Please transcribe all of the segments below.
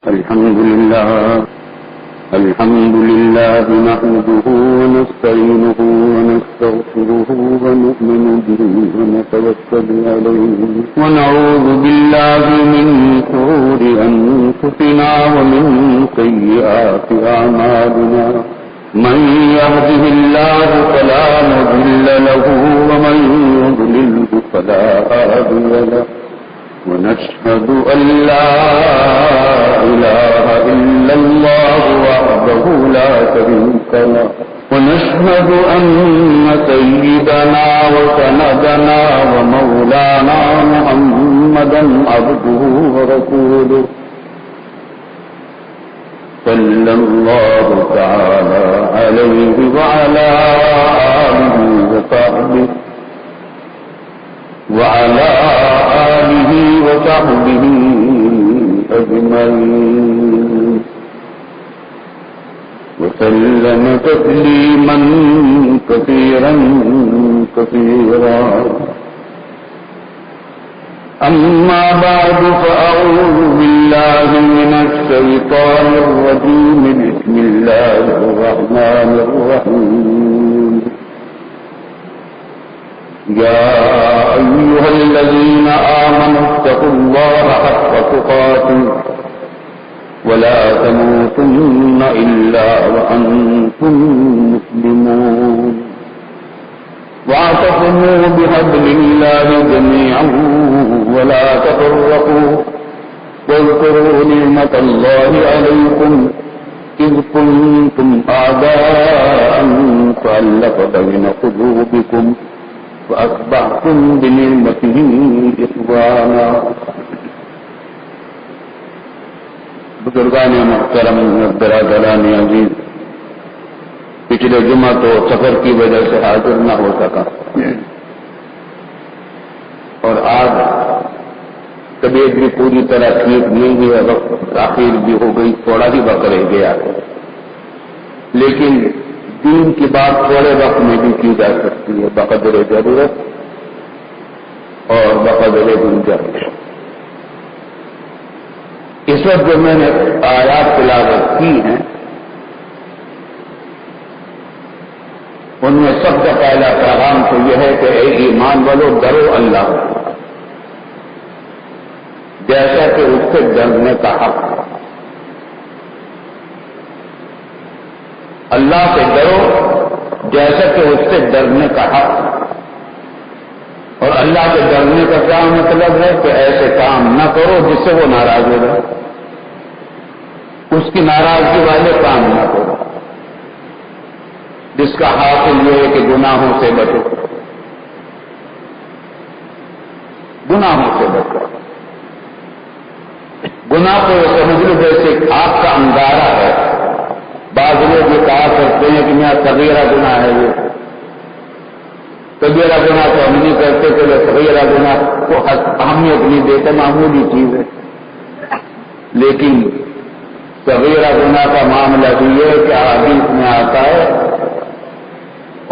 الحمد لله نحمده ونستعينه ونستغفره ونؤمن به ونتوكل عليه ونعوذ بالله من شرور أنفسنا ومن سيئات أعمالنا من يهده الله فلا مضل له ومن يضلله فلا هادي له ونشهد أن لا إله إلا الله وحده لا شريك له ونشهد أن سيدنا وسندنا ومولانا محمدا عبده ورسوله صلى الله تعالى عليه وعلى آله وصحبه أجمعين وسلم تسليما كثيرا كثيرا أما بعد فأعوذ بالله من الشيطان الرجيم بسم الله الرحمن الرحيم يا أيها الذين آمنوا اتقوا الله حق تقاته ولا تموتن إلا وأنتم مسلمون واعتصموا بحبل الله جميعا ولا تفرقوا واذكروا نعمة الله عليكم إذ كنتم أعداء فألف بين قلوبكم فأصبحتم بنعمته إخوانا. بزرگان محترم برادران عزیز، پچھلے جمعہ تو سفر کی وجہ سے حاضر نہ ہو سکا اور آج طبیعت بھی پوری طرح ٹھیک نہیں ہے، وقت تاخیر بھی ہو گئی، تھوڑا ہی وقت رہ گیا، لیکن دین کی بات تھوڑے وقت میں بھی کی جا سکتی ہے بقدر ضرورت اور بقدر گنجائش. اس وقت جو میں نے آیات تلاوت کی ہیں ان میں سب سے پہلا پیغام تو یہ ہے کہ اے ایمان والو، ڈرو اللہ جیسا کہ اس سے ڈرنے کا حق ہے. اللہ سے ڈرو جیسا کہ اس سے ڈرنے کا حق ہے. اور اللہ سے ڈرنے کا کیا مطلب ہے کہ ایسے کام نہ کرو جس سے وہ ناراض ہو جائے، اس کی ناراضگی والے کام نہ کرو جس کا حاصل یہ ہے کہ گناہوں سے بچو، گناہوں سے بچو. گناہ کو سمجھ لو جیسے آگ کا انگارہ ہے. بعض لوگ یہ کہا کرتے ہیں کہ میاں صغیرہ گناہ ہے، یہ کبیرہ گناہ تو ہم نہیں کرتے کہ صغیرہ گناہ کو اہمیت نہیں دیتے، معمولی چیز ہے. لیکن صغیرہ گناہ کا معاملہ بھی یہ ہے کہ حدیث میں آتا ہے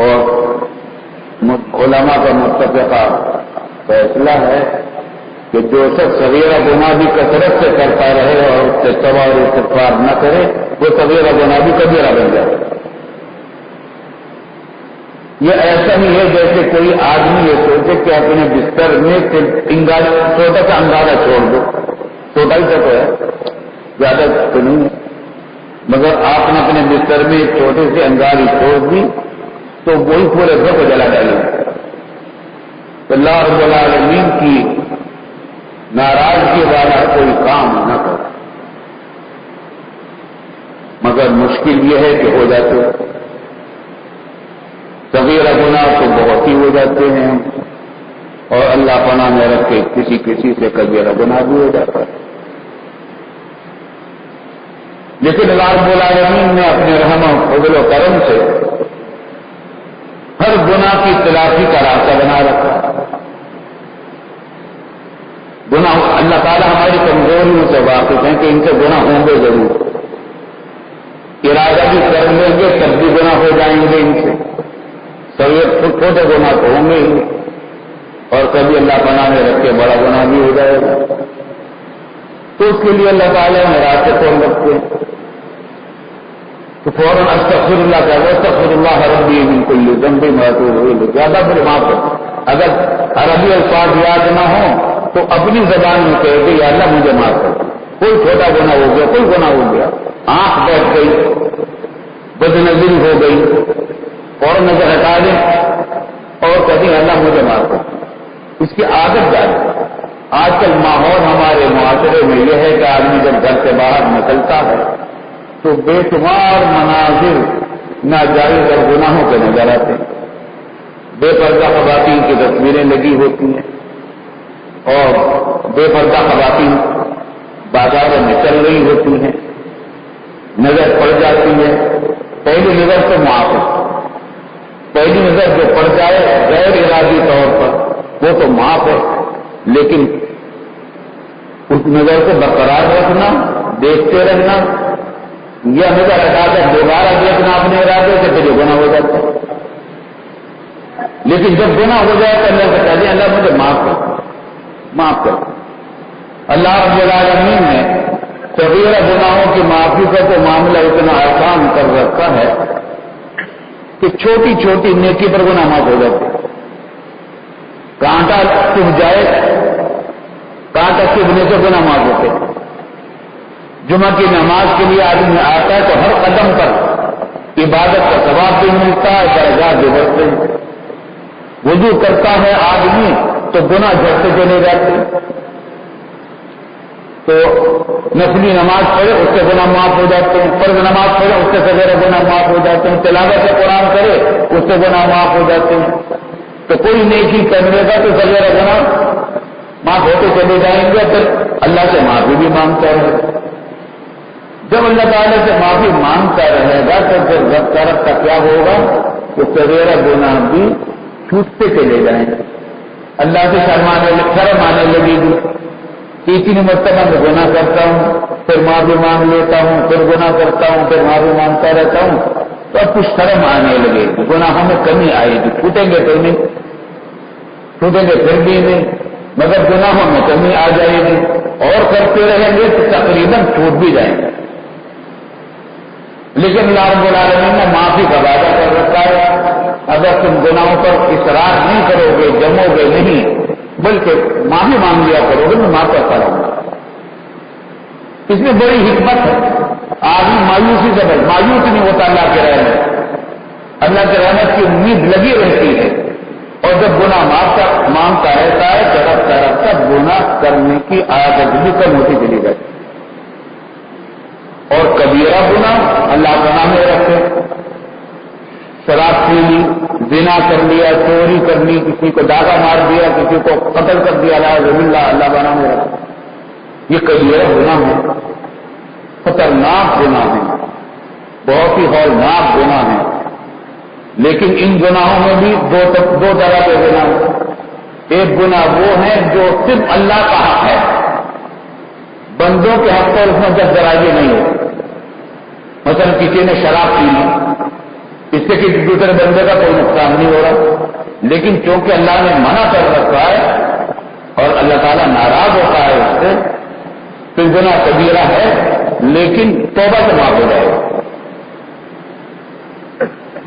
اور علماء کا متفقہ فیصلہ ہے کہ جو شخص صغیرہ گناہ بھی کثرت سے کرتا رہے اور اس سے توبہ اور استغفار نہ کرے وہ صغیرہ گناہ بھی کبیرہ بن جائے. یہ ایسا نہیں ہے جیسے کوئی آدمی یہ سوچے کہ اپنے بستر میں چھوٹا سا انگارہ چھوڑ دو، چھوٹا ہی تو ہے، زیادہ تو نہیں ہے، مگر آپ نے اپنے بستر میں ایک چھوٹے سے انگاری چھوڑ دی تو وہی پورے گھر کو جلا ڈالے. اللہ رب العالمین کی ناراضگی والا کوئی کام نہ کرو، مگر مشکل یہ ہے کہ ہو جاتے ہیں. صغیرہ گناہ تو بہت ہی ہو جاتے ہیں اور اللہ پناہ میں رکھے کسی سے کبیرہ گناہ بھی ہو جاتا ہے. لیکن اللہ رب العالمین نے اپنے رحم و فضل و کرم سے ہر گناہ کی تلافی کا راستہ بنا رکھا. گناہ اللہ تعالیٰ ہماری کمزوریوں سے واقف ہیں کہ ان سے گناہ ہوں گے ضرور، ارادہ بھی کر لیں گے تب بھی گناہ ہو جائیں گے ان سے. چھوٹے گناہ تو ہوں گے ہی اور کبھی اللہ پناہ میں رکھ کے بڑا گناہ بھی ہو جائے گا. تو تو اس کے لیے اللہ تعالیٰ نے راستے کھول رکھتے ہیں، تو فوراً استغفر اللہ کا استغفر اللہ ربی من کل ذنب واتوب الیہ، زیادہ بڑے معاف کر۔ اگر عربی الفاظ یاد نہ ہو تو اپنی زبان میں کہے کہ یا اللہ مجھے معاف کر، کوئی چھوٹا گناہ ہو گیا، کوئی گناہ ہو گیا، آنکھ بیٹھ گئی، بد نظری ہو گئی، فوراً نظر ہٹا دیں اور کہتے ہیں اللہ مجھے معاف کر۔ اس کی عادت ڈالیں۔ آج کل ماحول ہمارے معاشرے میں یہ ہے کہ آدمی جب گھر سے باہر نکلتا ہے تو بے شمار مناظر ناجائز اور گناہوں کے نظر آتے ہیں۔ بے پردہ خواتین کی تصویریں لگی ہوتی ہیں اور بے پردہ خواتین بازاروں میں چل رہی ہوتی ہیں، نظر پڑ جاتی ہے۔ پہلی نظر تو معاف ہے، پہلی نظر جو پڑ جائے غیر ارادی طور پر وہ تو معاف ہے، لیکن اس نظر کو برقرار رکھنا، دیکھتے رہنا، یا نظر ہٹا کر دوبارہ دیکھنا اپنے ارادے سے پھر گناہ ہو جاتا ہے۔ لیکن جب گناہ ہو جائے تو اللہ سے کہہ دیں اللہ مجھے معاف کر، معاف کر۔ اللہ رب العالمین نے صغیرہ گناہوں کی معافی کا تو معاملہ اتنا آسان کر رکھا ہے کہ چھوٹی چھوٹی نیکی پر گناہ معاف ہو جاتے ہیں۔ کانٹا چبھ جائے، کانٹا چبھنے سے گناہ معاف ہوتے ہیں۔ جمعہ کی نماز کے لیے آدمی آتا ہے تو ہر قدم پر عبادت کا ثواب بھی ملتا ہے، درجات بھی بڑھتے ہیں۔ وضو کرتا ہے آدمی تو گناہ جھڑتے چلے جاتے ہیں، تو نفلی نماز پڑھے اس سے گناہ معاف ہو جاتے ہیں، فرض نماز پڑھے اس سے سغیرہ گناہ معاف ہو جاتے ہیں، تلاوت قرآن کرے اس سے گناہ معاف ہو جاتے ہیں۔ تو کوئی نیکی کرنے کا تو سغیرہ گناہ معاف ہوتے چلے جائیں گے، پھر اللہ سے معافی بھی مانگتا رہے۔ جب اللہ تعالیٰ سے معافی مانگتا رہے گا تو پھر رب طرف کا کیا ہوگا کہ سغیرہ گناہ بھی چھوٹتے چلے جائیں گے، اللہ سے شرم آنے لگے گی کہ اتنی مرتبہ میں گناہ کرتا ہوں، پھر معافی مانگ لیتا ہوں، پھر گناہ کرتا ہوں، پھر معافی مانگتا رہتا ہوں، تو اب کچھ شرم آنے لگے گی، گناہوں میں کمی آئے گی، چھوٹیں گے تو نہیں، چھوٹیں گے پھر بھی نہیں، مگر گناہوں میں کمی آ جائے گی، اور کرتے رہیں گے تو تقریباً چھوٹ بھی جائیں گے۔ لیکن اللہ رب العالمین نے معافی کا وعدہ کر رکھا ہے، اگر تم گناہوں پر اصرار نہیں کرو گے، جمو گے نہیں، بلکہ معافی مانگ لیا کرو گے، میں معاف کرتا رہوں گا۔ اس میں بڑی حکمت ہے۔ آدمی مایوسی سے مایوس نہیں ہوتا اللہ کے رحمت، اللہ کے رحمت کی امید لگی رہتی ہے، اور جب گناہ مانگتا رہتا ہے طرف تک گناہ کرنے کی عادت بھی کم ہوتی چلی جاتی ہے، اور کبیرہ گناہ اللہ کا نام رکھے، شراب پی لی، زنا کر لیا، چوری کر لی، کسی کو داغا مار دیا، کسی کو قتل کر دیا، اللہ کا نام رکھے، یہ کبیرہ گناہ ہے، خطرناک گناہ ہے، بہت ہی ہولناک گناہ ہے۔ لیکن ان گناہوں میں بھی دو طرح کے گناہ ہیں۔ ایک گناہ وہ ہے جو صرف اللہ کا حق ہے، بندوں کے حق پر اس میں دست درازی نہیں ہوتی۔ مثلا کسی نے شراب پی لی، اس سے کسی دوسرے بندے کا کوئی نقصان نہیں ہو رہا، لیکن چونکہ اللہ نے منع کر رکھا ہے اور اللہ تعالیٰ ناراض ہوتا ہے اس سے، تو گناہ کبیرہ ہے، لیکن توبہ سے معاف ہو جائے گا۔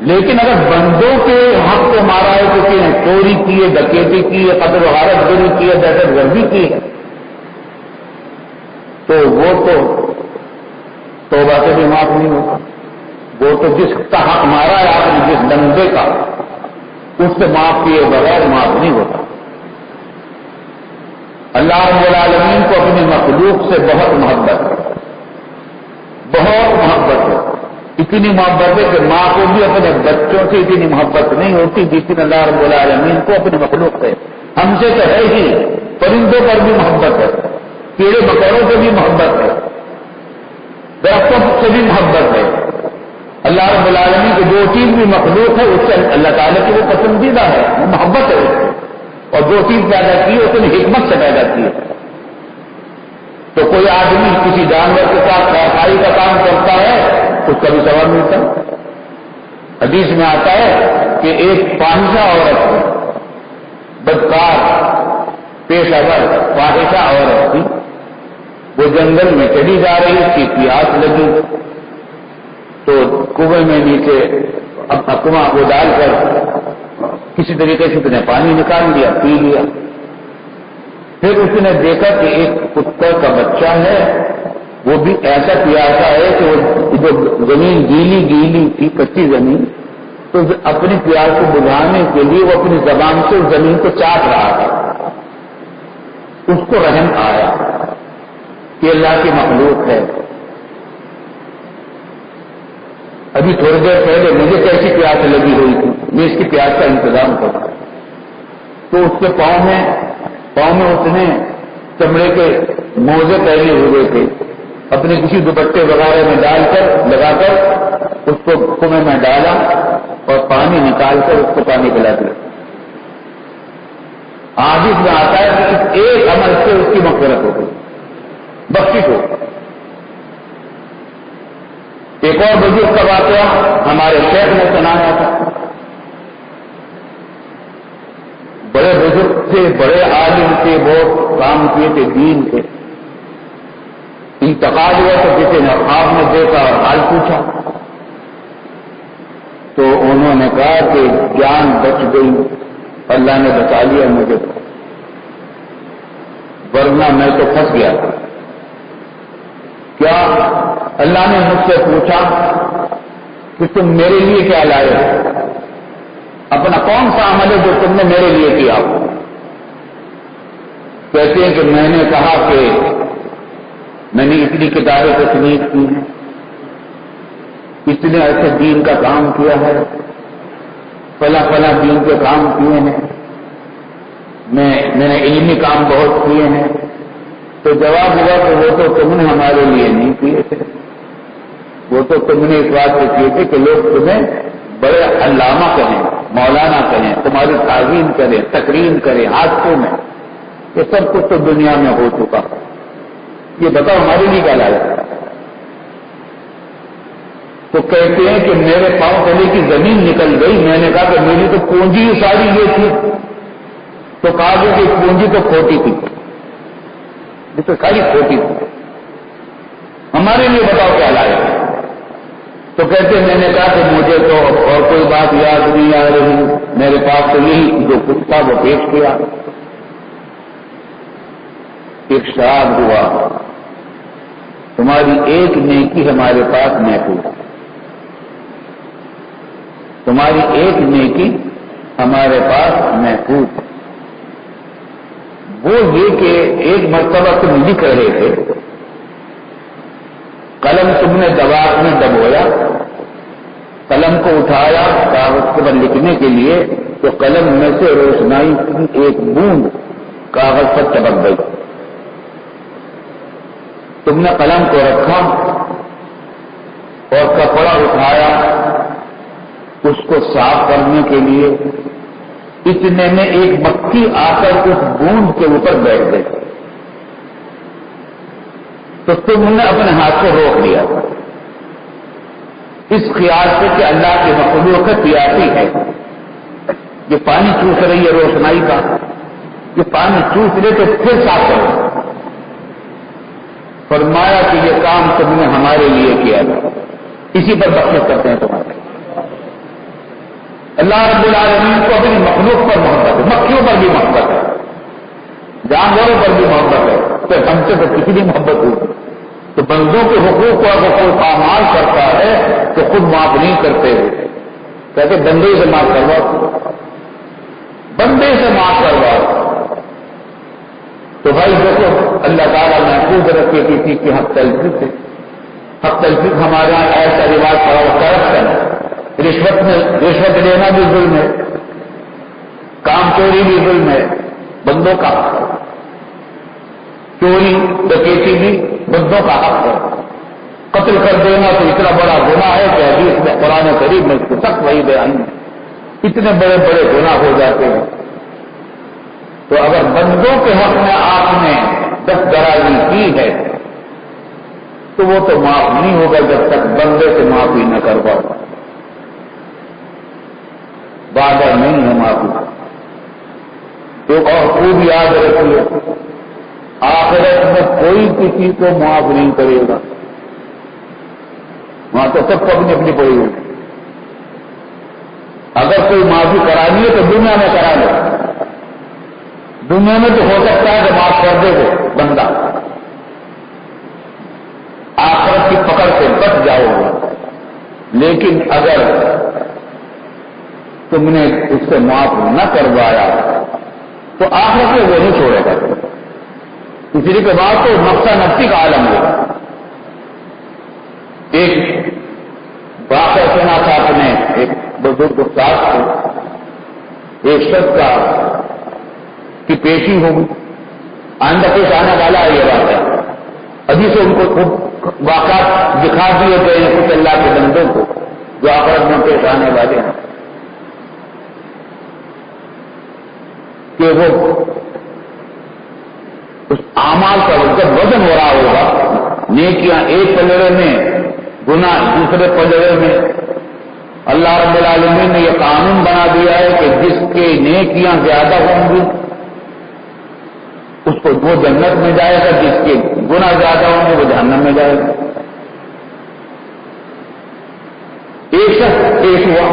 لیکن اگر بندوں کے حق کو مارا ہے، کسی نے چوری کی ہے، ڈکیتی کی ہے، قتل و غارت گری کی ہے، دہشت گردی کی ہے، تو وہ تو توبہ سے بھی معاف نہیں ہوتا۔ وہ تو جس کا حق مارا ہے آپ نے، جس بندے کا، اس سے معاف کیے بغیر معاف نہیں ہوتا۔ اللہ رب العالمین کو اپنی مخلوق سے بہت محبت ہے، بہت محبت ہے، اتنی محبت ہے کہ ماں کو بھی اپنے بچوں سے اتنی محبت نہیں ہوتی جتنی اللہ رب العالمین کو اپنی مخلوق سے۔ ہم سے تو ہے ہی، پرندوں پر بھی محبت ہے، کیڑے مکوڑوں سے بھی محبت ہے، درختوں سے بھی محبت ہے۔ اللہ رب العالمین کی جو چیز بھی مخلوق ہے اس سے اللہ تعالیٰ کی وہ پسندیدہ ہے، وہ محبت ہے اس سے، اور جو چیز پیدا کی ہے اس نے حکمت سے پیدا کی ہے۔ تو کوئی آدمی کسی جانور کے ساتھ صفائی کا کام کرتا ہے اس کا بھی ثواب ملتا ہے۔ حدیث میں آتا ہے کہ ایک فاحشہ عورت، بدکار پیشہ ور فاحشہ عورت تھی، وہ جنگل میں چلی جا رہی تھی، پیاس لگی تو کنویں میں نیچے اپنا کنواں کو ڈال کر کسی طریقے سے اس نے پانی نکال لیا، پی لیا۔ پھر اس نے دیکھا کہ ایک کتے کا بچہ ہے، وہ بھی ایسا پیاسا ہے کہ وہ جو زمین گیلی تھی، کچی زمین، تو اپنی پیاس کو بجھانے کے لیے وہ اپنی زبان سے اس زمین کو چاٹ رہا تھا۔ اس کو رحم آیا کہ اللہ کی مخلوق ہے، ابھی تھوڑی دیر پہلے مجھے کیسی پیاس لگی ہوئی تھی، میں اس کی پیاس کا انتظام کروں۔ تو اس کے پاؤں میں اس نے چمڑے کے موزے پہنے ہوئے تھے، اپنے کسی دوپٹے وغیرہ میں ڈال کر لگا کر اس کو کنویں میں ڈالا اور پانی نکال کر اس کو پانی پلا دیا۔ حدیث میں آتا ہے کہ اس ایک عمل سے اس کی مغفرت ہو گئی، بخشش ہو گئی۔ ایک اور بزرگ کا واقعہ ہمارے شیخ نے سنایا تھا، بڑے بزرگ تھے، بڑے عالم تھے، بہت کام کیے تھے دین کے۔ انتقال ہوا تو کسی نے خواب میں دیکھا اور حال پوچھا تو انہوں نے کہا کہ جان بچ گئی، اللہ نے بچا لیا مجھے، ورنہ میں تو پھنس گیا تھا۔ کیا؟ اللہ نے مجھ سے پوچھا کہ تم میرے لیے کیا لائے ہو، اپنا کون سا عمل ہے جو تم نے میرے لیے کیا؟ کہتے ہیں کہ میں نے کہا کہ میں نے اتنی کتابیں تصنیف کی ہیں، اتنے ایسے دین کا کام کیا ہے، فلاں فلاں دین کے کام کیے ہیں، میں نے علمی کام بہت کیے ہیں۔ تو جواب ہوا کہ وہ تو تم نے ہمارے لیے نہیں کیے تھے، وہ تو تم نے اس بات سے کیے تھے کہ لوگ تمہیں بڑے علامہ کہیں، مولانا کہیں، تمہاری تعظیم کریں، تکریم کریں، حادثوں میں، یہ سب کچھ تو دنیا میں ہو چکا، یہ بتاؤ ہمارے لیے کیا لایا؟ تو کہتے ہیں کہ میرے پاؤں تلے کی زمین نکل گئی، میں نے کہا کہ میری تو پونجی ساری یہ تھی، تو کہا کہ پونجی تو کھوٹی تھی، یہ تو ساری کھوٹی تھی، ہمارے لیے بتاؤ کیا لائے؟ تو کہتے ہیں میں نے کہا کہ مجھے تو اور کوئی بات یاد نہیں آ رہی، میرے پاس تو یہی جو کچھ تھا وہ پیش کیا۔ ارشاد ہوا تمہاری ایک نیکی ہمارے پاس محفوظ ہے، تمہاری ایک نیکی ہمارے پاس محفوظ ہے، وہ یہ کہ ایک مرتبہ تم لکھ رہے تھے، قلم تم نے دباغ میں دبویا، قلم کو اٹھایا کاغذ پر لکھنے کے لیے تو قلم میں سے روشنائی کی ایک بوند کاغذ پر چمک گئی، تم نے قلم کو رکھا اور کپڑا اٹھایا اس کو صاف کرنے کے لیے، اتنے میں ایک مکھی آ کر اس بوند کے اوپر بیٹھ گئی، تو تم نے اپنے ہاتھ کو روک لیا اس خیال سے کہ اللہ کے مخلوق پیاسی ہے، یہ پانی چوس رہی ہے روشنائی کا، یہ پانی چوس لے تو پھر صاف کرو۔ فرمایا کہ یہ کام تم نے ہمارے لیے کیا تھا، اسی پر بخشش کرتے ہیں تمہارے۔ اللہ رب العالمین کو اپنی مخلوق پر محبت ہے، مکھیوں پر بھی محبت ہے، جانوروں پر بھی محبت ہے، تو ہم سے تو کسی بھی محبت ہوگی۔ تو بندوں کے حقوق کو اگر کوئی پامال کرتا ہے تو خود معاف نہیں کرتے ہوئے، کہتے بندے سے معاف کرواؤ، بندے سے معاف کرواؤ۔ تو بھائی دیکھو اللہ تعالیٰ محفوظ رکھے کسی کی حق تلفی سے، حق تلفی ہمارے یہاں ایسا رواج پڑا ہوا کرپشن، رشوت لینا بھی ظلم ہے، کام چوری بھی ظلم ہے، بندوں کا حق ہے، چوری ڈکیتی بھی بندوں کا حق ہے، قتل کر دینا تو اتنا بڑا گناہ ہے کہ حدیث میں قرآن کریم میں اس کو سخت وہی بیان ہے، اتنے بڑے بڑے گناہ ہو جاتے ہیں۔ تو اگر بندوں کے حق میں آپ نے دست درازی کی ہے تو وہ تو معاف نہیں ہوگا جب تک بندے سے معافی نہ کرواؤ، وعدہ نہیں ہے معافی۔ ایک اور خوب یاد رکھیے، آخرت میں کوئی کسی کو معاف نہیں کرے گا، وہاں تو سب کو اپنی اپنی پڑی ہوگی۔ اگر کوئی معافی کرانی ہے تو دنیا میں کرا لے، دنیا میں تو ہو سکتا ہے کہ معاف کر دے وہ بندہ، آخرت کی پکڑ سے بچ جاؤ گے۔ لیکن اگر تم نے اس سے معاف نہ کروایا تو آخرت میں وہ نہیں چھوڑے گا، اس لیے کے بعد تو نفسا نفسی کا عالم ہوگا۔ ایک واقعہ سنا تھا اپنے ایک بزرگ استاد کو، ایک شخص کا کی پیشی ہوگی، آئندہ پیش آنے والا ہے یہ بات ہے، ابھی سے ان کو واقعات دکھا دیے گئے ہیں کچھ اللہ کے بندوں کو جو آخرت میں پیش آنے والے ہیں، کہ وہ اس اعمال کا جب وزن ہو رہا ہوگا، نیکیاں ایک پلڑے میں، گناہ دوسرے پلڑے میں، اللہ رب العالمین نے یہ قانون بنا دیا ہے کہ جس کے نیکیاں زیادہ ہوں گی اس کو وہ جنت میں جائے گا، جس کے گناہ زیادہ ہوں گے وہ جہنم میں جائے گا۔ ایک شخص پیش ہوا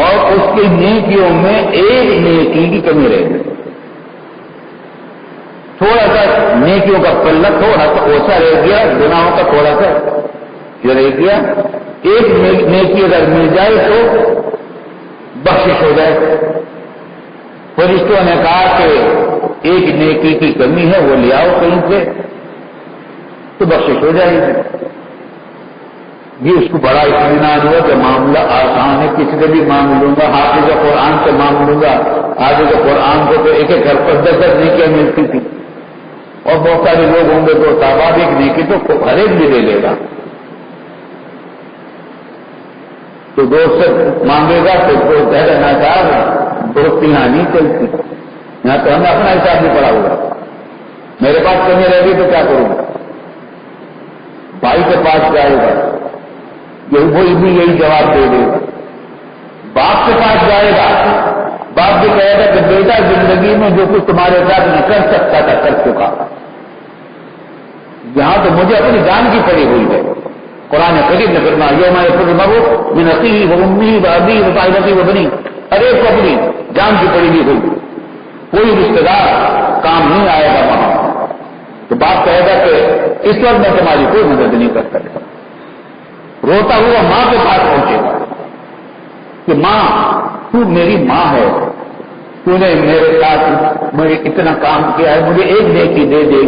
اور اس کی نیکیوں میں ایک نیکی کی کمی رہ گئی، تھوڑا سا نیکیوں کا پلہ تھوڑا سا اوسا رہ گیا، گناہوں کا تھوڑا سا جو رہ گیا، ایک نیکی اگر مل جائے تو بخشش ہو جائے۔ فرشتوں نے کہا کہ ایک نیکی کی کمی ہے وہ لے آؤ کہیں سے تو بخشش ہو جائے گی۔ یہ اس کو بڑا اطمینان ہوا کہ معاملہ آسان ہے، کسی سے بھی مانگ لوں گا، حافظ قرآن سے مانگ لوں گا۔ حافظ قرآن کو تو ایک ایک گھر پر 10 نیکیاں ملتی تھی، اور بہت سارے لوگ ہوں گے تو صاحب ایک نیکی تو ہر ایک بھی لے لے گا، تو دوست سے مانگے گا تو دوست کہہ رہنا چاہ دوستی یہاں نہیں چلتی، یہاں تو ہمیں اپنا حساب نہیں پڑا ہوگا، میرے پاس کمی رہ گئی تو کیا کروں گا؟ بھائی کے پاس جائے گا، وہی بھی یہی جواب دے دے گا۔ باپ کے پاس جائے گا، باپ بھی کہے گا کہ بیٹا زندگی میں جو کچھ تمہارے ساتھ میں کر سکتا تھا کر چکا، یہاں تو مجھے اپنی جان کی پڑی ہوئی ہے۔ قرآن کریم نے فرمایا یوم یفر المرء من اخیہ وامہ وابیہ وصاحبتہ وبنیہ، ہر ایک کو اپنی جان کی پڑی ہوئی ہوئی، کوئی رشتے دار کام نہیں آئے گا وہاں، تو باپ کہے گا کہ اس وقت میں تمہاری کوئی مدد نہیں کر سکتا، روتا ہوا ماں کے پاس پہنچے گا کہ ماں تو میری ماں ہے، تو نے میرے ساتھ مجھے اتنا کام کیا ہے، مجھے ایک نیکی دے دے۔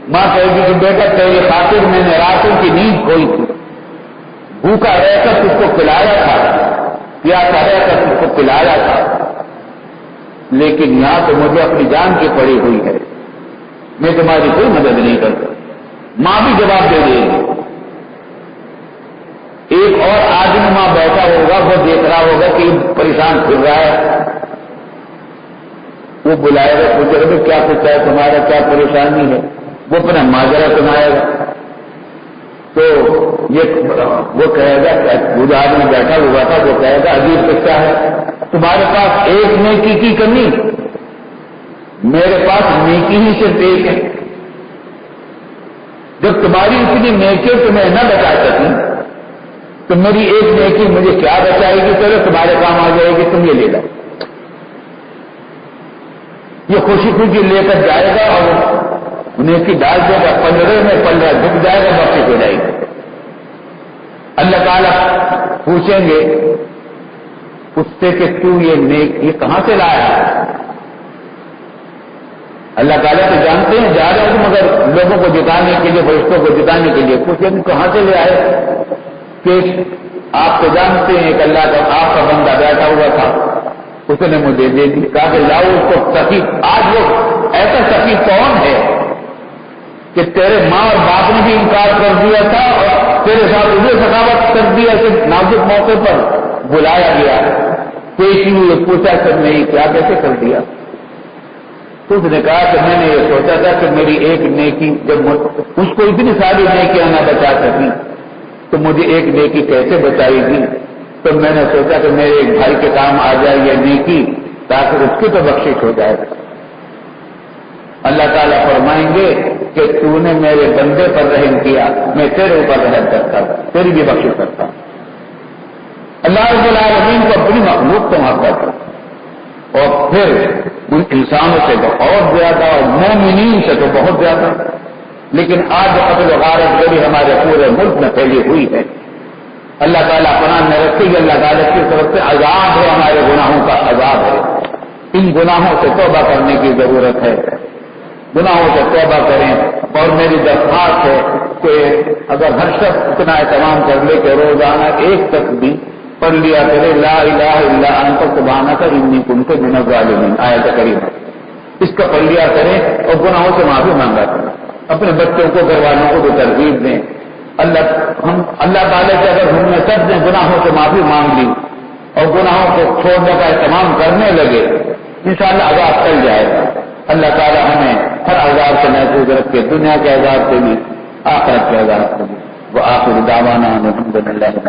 ماں کہے گی کہ بیٹا تیری خاطر میں نے راتوں کی نیند کھوئی تھی، بھوکا رہ کر تجھ کو پلایا تھا، پیاسا رہ کر تجھ کو پلایا تھا، لیکن یہاں تو مجھے اپنی جان کی پڑی ہوئی ہے، میں تمہاری کوئی مدد نہیں کرتا۔ ماں بھی جواب دے دے گی۔ ایک اور آدمی وہاں بیٹھا ہوگا، وہ دیکھ رہا ہوگا کہ پریشان پھر رہا ہے، وہ بلائے گا، پوچھے گا کیا کچھ ہے تمہارا، کیا پریشانی ہے، وہ اپنا ماجرا سنائے گا، تو یہ وہ کہے گا کہ وہ آدمی بیٹھا ہوا تھا، وہ کہے گا عجیب قصہ ہے، تمہارے پاس ایک نیکی کی کمی، میرے پاس نیکی ہی صرف ایک ہے، جب تمہاری اتنی نیکی تمہیں نہ بچا سکی تو میری ایک نیکی مجھے کیا بچائے گی، چلو تمہارے کام آ جائے گی، تم یہ لے لو۔ یہ خوشی خوشی لے کر جائے گا اور نیکی ڈال دے گا، پلڑے میں پلڑا جھک جائے گا، بخشش ہو جائے گی۔ اللہ تعالیٰ پوچھیں گے اس سے کہ تو یہ کہاں سے لایا؟ اللہ تعالیٰ تو جانتے ہیں جا رہے ہوں، مگر لوگوں کو جتانے کے لیے، فرشتوں کو جتانے کے لیے پوچھیں گے کہاں سے لے آئے؟ کہ آپ تو جانتے ہیں کہ اللہ کا آپ کا بندہ بیٹھا ہوا تھا، اس نے مجھے دے دی، کہا کہ لاؤ اس کو سخی۔ آج وہ ایسا سخی کون ہے کہ تیرے ماں اور باپ نے بھی انکار کر دیا تھا اور تیرے ساتھ اسے سخاوت کر دیا کہ نازک موقع پر بلایا گیا، پیشی ہوئی، پوچھا کہ میں یہ کیا کیسے کر دیا؟ تو اس نے کہا کہ میں نے یہ سوچا تھا کہ میری ایک نیکی جب اس کو اتنی ساری نیکیاں نہ بچا سکی تو مجھے ایک نیکی کیسے بچائی گی؟ تو میں نے سوچا کہ میرے ایک بھائی کے کام آ جائے یہ نیکی، تاکہ اس کی تو بخشش ہو جائے۔ اللہ تعالیٰ فرمائیں گے کہ تو نے میرے بندے پر رحم کیا، میں تیرے اوپر رحم کرتا ہوں، تیری بھی بخش کرتا ہوں۔ اللہ رب العالمین کو اپنی مخلوق تو محبت ہے، اور پھر ان انسانوں سے بہت زیادہ اور مومنین سے تو بہت زیادہ، لیکن آج قتل و غارت گری ہمارے پورے ملک میں پھیلی ہوئی ہے۔ اللہ تعالیٰ قرآن میں رکھی، اللہ تعالیٰ کی طرف سے عذاب ہے، ہمارے گناہوں کا عذاب ہے۔ ان گناہوں سے توبہ کرنے کی ضرورت ہے، گناہوں سے توبہ کریں۔ اور میری درخواست ہے کہ اگر ہر شخص اتنا اہتمام کر لے کہ روزانہ ایک تسبیح پڑھ لیا کرے، لا الہ الا انت سبحانک انی کنت من الظالمین، آیت کریمہ، اس کا پڑھ لیا کریں اور گناہوں سے معافی مانگا کریں۔ اپنے بچوں کو، گھر والوں کو بھی ترغیب دیں۔ اللہ تعالیٰ سے اگر ہم نے سب نے گناہوں سے معافی مانگ لی اور گناہوں کو چھوڑنے کا اہتمام کرنے لگے، انشاءاللہ عذاب ٹل جائے گا۔ اللہ تعالیٰ ہمیں ہر عذاب سے محفوظ رکھے، دنیا کے عذاب سے بھی، آخرت کے عذاب سے بھی۔ وآخر دعوانا الحمدللہ۔